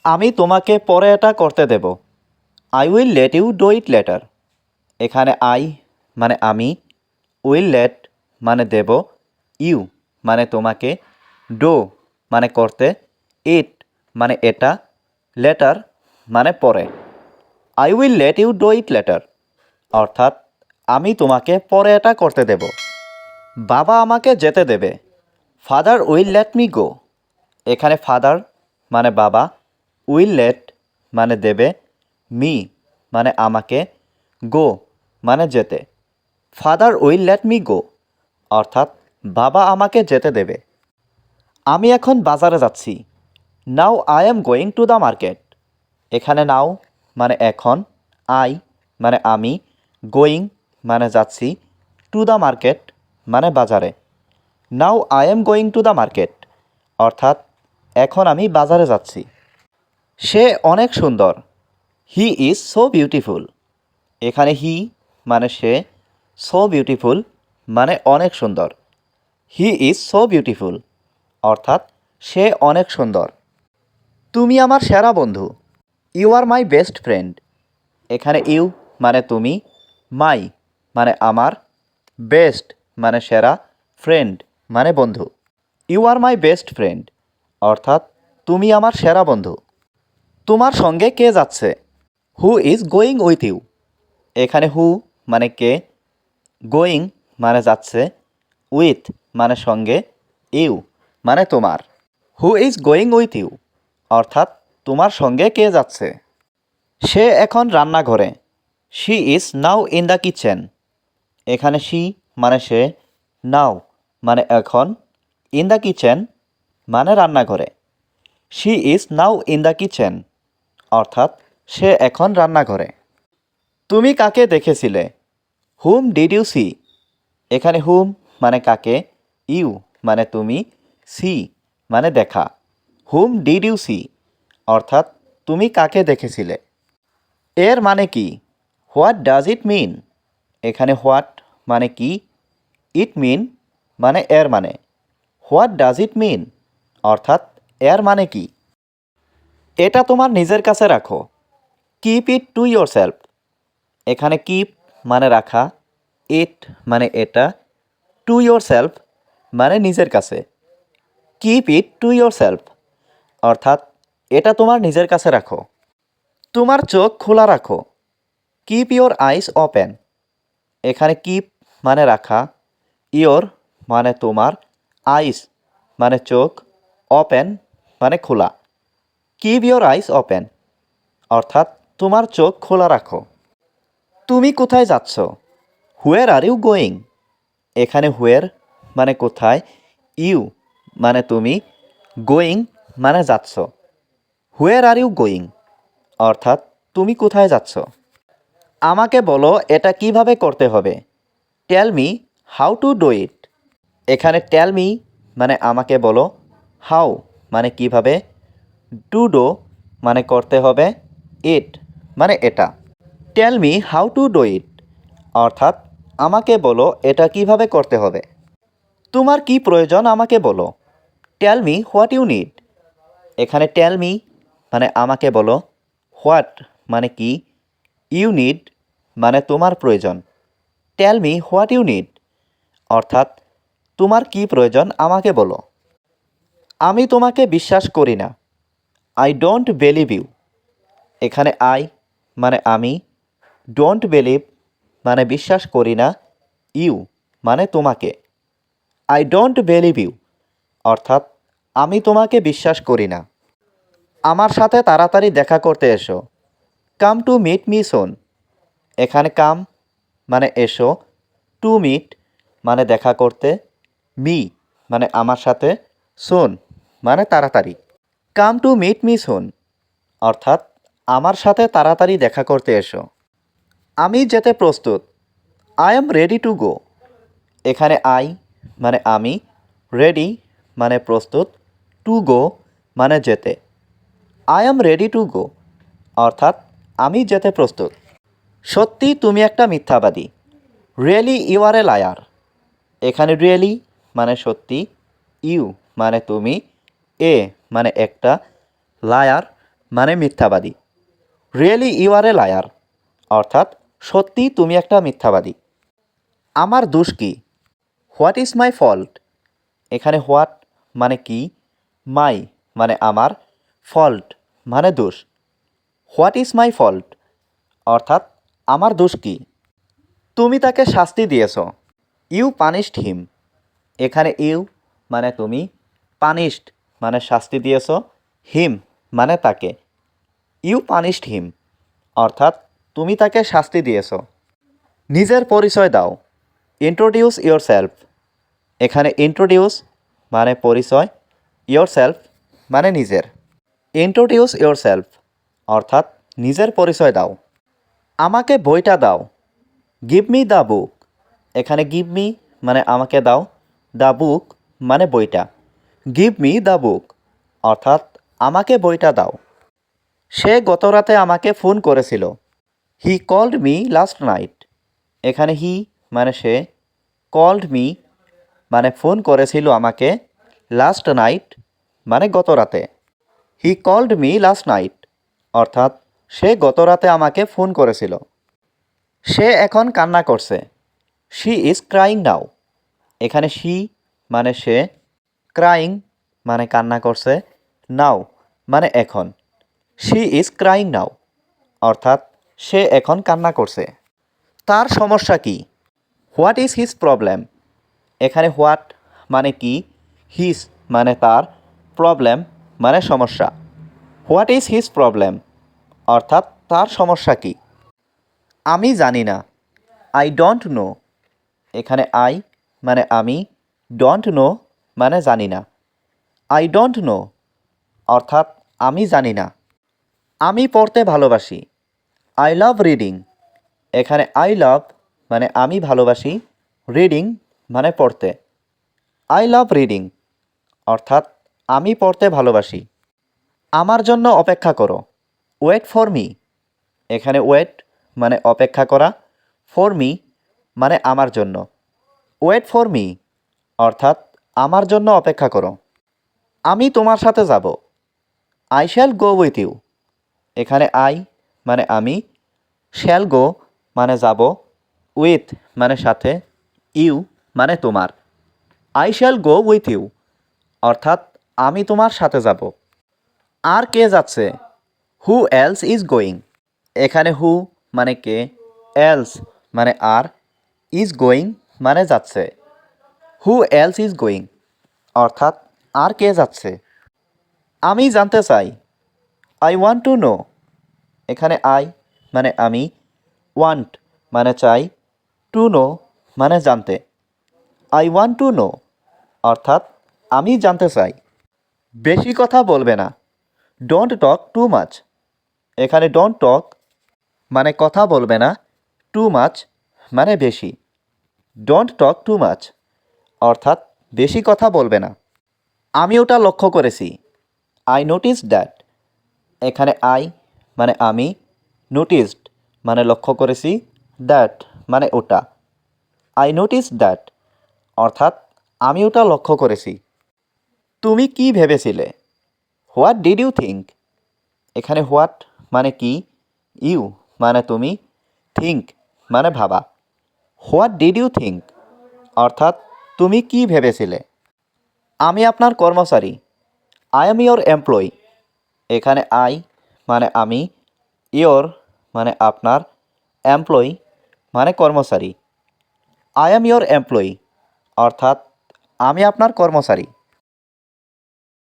আমি তোমাকে পরে এটা করতে দেব। I will let you do it later. এখানে আই মানে আমি, উইল লেট মানে দেব, ইউ মানে তোমাকে, ডো মানে করতে, ইট মানে এটা, লেটার মানে পরে। I will let you do it later অর্থাৎ আমি তোমাকে পরে এটা করতে দেব। বাবা আমাকে যেতে দেবে। Father will let me go. এখানে ফাদার মানে বাবা, উইল লেট মানে দেবে, মি মানে আমাকে, গো মানে যেতে। Father will let me go অর্থাৎ বাবা আমাকে যেতে দেবে। আমি এখন বাজারে যাচ্ছি। Now I am going to the market. এখানে নাও মানে এখন, আই মানে আমি, গোয়িং মানে যাচ্ছি, টু দ্য মার্কেট মানে বাজারে। Now I am going to the market অর্থাৎ এখন আমি বাজারে যাচ্ছি। সে অনেক সুন্দর। He is so beautiful. এখানে হি মানে সে, সো বিউটিফুল মানে অনেক সুন্দর। হি ইজ সো বিউটিফুল অর্থাৎ সে অনেক সুন্দর। তুমি আমার সেরা বন্ধু। You are my best friend. এখানে ইউ মানে তুমি, মাই মানে আমার, বেস্ট মানে সেরা, ফ্রেন্ড মানে বন্ধু। You are my best friend অর্থাৎ তুমি আমার সেরা বন্ধু। তোমার সঙ্গে কে যাচ্ছে? Who is going with you. এখানে হু মানে কে, গোয়িং মানে যাচ্ছে, উইথ মানে সঙ্গে, ইউ মানে তোমার। Who is going with you অর্থাৎ তোমার সঙ্গে কে যাচ্ছে? সে এখন রান্নাঘরে। She is now in the kitchen. এখানে শি মানে সে, নাও মানে এখন, ইন দ্য কিচেন মানে রান্নাঘরে। She is now in the kitchen অর্থাৎ সে এখন রান্নাঘরে। তুমি কাকে দেখেছিলে? Whom did you see. এখানে হুম মানে কাকে, ইউ মানে তুমি, সি মানে দেখা। হুম ডিড ইউ সি অর্থাৎ তুমি কাকে দেখেছিলে? এর মানে কি? হোয়াট ডাজ ইট মিন। এখানে হোয়াট মানে কি, ইট মিন মানে এর মানে। হোয়াট ডাজ ইট মিন অর্থাৎ এর মানে কি? এটা তোমার নিজের কাছে রাখো। Keep it to your self. এখানে কিপ মানে রাখা, ইট মানে এটা, টু ইয়োর সেলফ মানে নিজের কাছে। Keep it to your self অর্থাৎ এটা তোমার নিজের কাছে রাখো। তোমার চোখ খোলা রাখো। Keep your eyes open. এখানে কিপ মানে রাখা, ইয়োর মানে তোমার, আইস মানে চোখ, ওপেন মানে খোলা। কিপ ইয়োর আইস ওপেন অর্থাৎ তোমার চোখ খোলা রাখো। তুমি কোথায় যাচ্ছ? হুয়ের আর ইউ গোয়িং। এখানে হুয়ের মানে কোথায়, ইউ মানে তুমি, গোয়িং মানে যাচ্ছ। হুয়ের আর ইউ গোয়িং অর্থাৎ তুমি কোথায় যাচ্ছ? আমাকে বলো এটা কিভাবে করতে হবে। Tell me how to do it. এখানে টেল মি মানে আমাকে বলো, হাউ মানে কিভাবে, টু ডু মানে করতে হবে, ইট মানে এটা। Tell me how to do it অর্থাৎ আমাকে বলো এটা কিভাবে করতে হবে। তোমার কি প্রয়োজন আমাকে বলো। Tell me what you need. এখানে টেল মি মানে আমাকে বলো, হোয়াট মানে কি, ইউ নিড মানে তোমার প্রয়োজন। Tell me what you need অর্থাৎ তোমার কি প্রয়োজন আমাকে বলো। আমি তোমাকে বিশ্বাস করি না। I don't believe you. এখানে আই মানে আমি, ডোন্ট বিলিভ মানে বিশ্বাস করি না, ইউ মানে তোমাকে। আই ডোন্ট বিলিভ ইউ অর্থাৎ আমি তোমাকে বিশ্বাস করি না। আমার সাথে তাড়াতাড়ি দেখা করতে এসো। Come to meet me soon. এখানে কাম মানে এসো, টু মিট মানে দেখা করতে, মি মানে আমার সাথে, সুন মানে তাড়াতাড়ি। Come to meet me soon অর্থাৎ আমার সাথে তাড়াতাড়ি দেখা করতে এসো। আমি যেতে প্রস্তুত। আই এম রেডি টু গো। এখানে আই মানে আমি, রেডি মানে প্রস্তুত, টু গো মানে যেতে। I am ready to go অর্থাৎ আমি যেতে প্রস্তুত। সত্যি তুমি একটা মিথ্যাবাদী। Really you are a liar. এখানে রিয়েলি মানে সত্যি, ইউ মানে তুমি, এ মানে একটা, লায়ার মানে মিথ্যাবাদী। Really you are a liar অর্থাৎ সত্যি তুমি একটা মিথ্যাবাদী। আমার দোষ কি? What is my fault? এখানে হোয়াট মানে কি, মাই মানে আমার, ফল্ট মানে দোষ। হোয়াট ইজ মাই ফল্ট অর্থাৎ আমার দোষ কি? তুমি তাকে শাস্তি দিয়েছ। ইউ পানিশড হিম। এখানে ইউ মানে তুমি, পানিশড মানে শাস্তি দিয়েছ, হিম মানে তাকে। ইউ পানিশড হিম অর্থাৎ তুমি তাকে শাস্তি দিয়েছ। নিজের পরিচয় দাও। Introduce your self. এখানে ইন্ট্রোডিউস মানে পরিচয়, ইয়োর সেলফ মানে নিজের। ইন্ট্রোডিউস ইয়োর সেলফ অর্থাৎ নিজের পরিচয় দাও। আমাকে বইটা দাও। Give me the book. এখানে গিভ মি মানে আমাকে দাও, দ্য বুক মানে বইটা। গিভ মি দ্য বুক অর্থাৎ আমাকে বইটা দাও। সে গতরাতে আমাকে ফোন করেছিল। He called me last night. এখানে হি মানে সে, কল্ড মি মানে ফোন করেছিল আমাকে, লাস্ট নাইট মানে গতরাতে। He called me last night অর্থাৎ সে গতরাতে আমাকে ফোন করেছিল। সে এখন কান্না করছে। শি ইজ ক্রাইং নাও। এখানে শি মানে সে, ক্রাইং মানে কান্না করছে, নাও মানে এখন। শি ইজ ক্রাইং নাও অর্থাৎ সে এখন কান্না করছে। তার সমস্যা কি? What is his problem? এখানে হোয়াট মানে কি, হিজ মানে তার, প্রবলেম মানে সমস্যা। হোয়াট ইজ হিজ প্রবলেম অর্থাৎ তার সমস্যা কি? আমি জানি না। I don't know. এখানে আই মানে আমি, ডোন্ট নো মানে জানি না। আই ডোন্ট নো অর্থাৎ আমি জানি না। আমি পড়তে ভালোবাসি। I love reading. এখানে আই লাভ মানে আমি ভালোবাসি, রিডিং মানে পড়তে। আই লাভ রিডিং অর্থাৎ আমি পড়তে ভালোবাসি। আমার জন্য অপেক্ষা করো। Wait for me. এখানে ওয়েট মানে অপেক্ষা করা, ফর মি মানে আমার জন্য। ওয়েট ফর মি অর্থাৎ আমার জন্য অপেক্ষা করো। আমি তোমার সাথে যাব। I shall go with you. এখানে আই মানে আমি, শ্যাল গো মানে যাব, উইথ মানে সাথে, ইউ মানে তোমার। I shall go with you অর্থাৎ আমি তোমার সাথে যাব। আর কে যাচ্ছে? Who else is going. এখানে হু মানে কে, এলস মানে আর, ইজ গোয়িং মানে যাচ্ছে। হু এলস ইজ গোয়িং অর্থাৎ আর কে যাচ্ছে। আমি জানতে চাই। I want to know. এখানে আই মানে আমি, ওয়ান্ট মানে চাই, টু নো মানে জানতে। আই ওয়ান্ট টু নো অর্থাৎ আমি জানতে চাই। বেশি কথা বলবে না। Don't talk too much. এখানে ডোন্ট টক মানে কথা বলবে না, টু মাচ মানে বেশি। ডোন্ট টক টু মাচ অর্থাৎ বেশি কথা বলবে না। আমি ওটা লক্ষ্য করেছি। I notice that. এখানে আই মানে আমি, নোটিসড মানে লক্ষ্য করেছি, দ্যাট মানে ওটা। আই নোটিস দ্যাট অর্থাৎ আমি ওটা লক্ষ্য করেছি। তুমি কি ভেবেছিলে? What did you think? এখানে হোয়াট মানে কি, ইউ মানে তুমি, থিঙ্ক মানে ভাবা। হোয়াট ডিড ইউ থিঙ্ক অর্থাৎ তুমি কি ভেবেছিলে। আমি আপনার কর্মচারী। I am your employee. এখানে আই মানে আমি, ইয়োর মানে আপনার, এমপ্লয়ি মানে কর্মচারী। আই এম ইয়োর এমপ্লয়ি অর্থাৎ আমি আপনার কর্মচারী।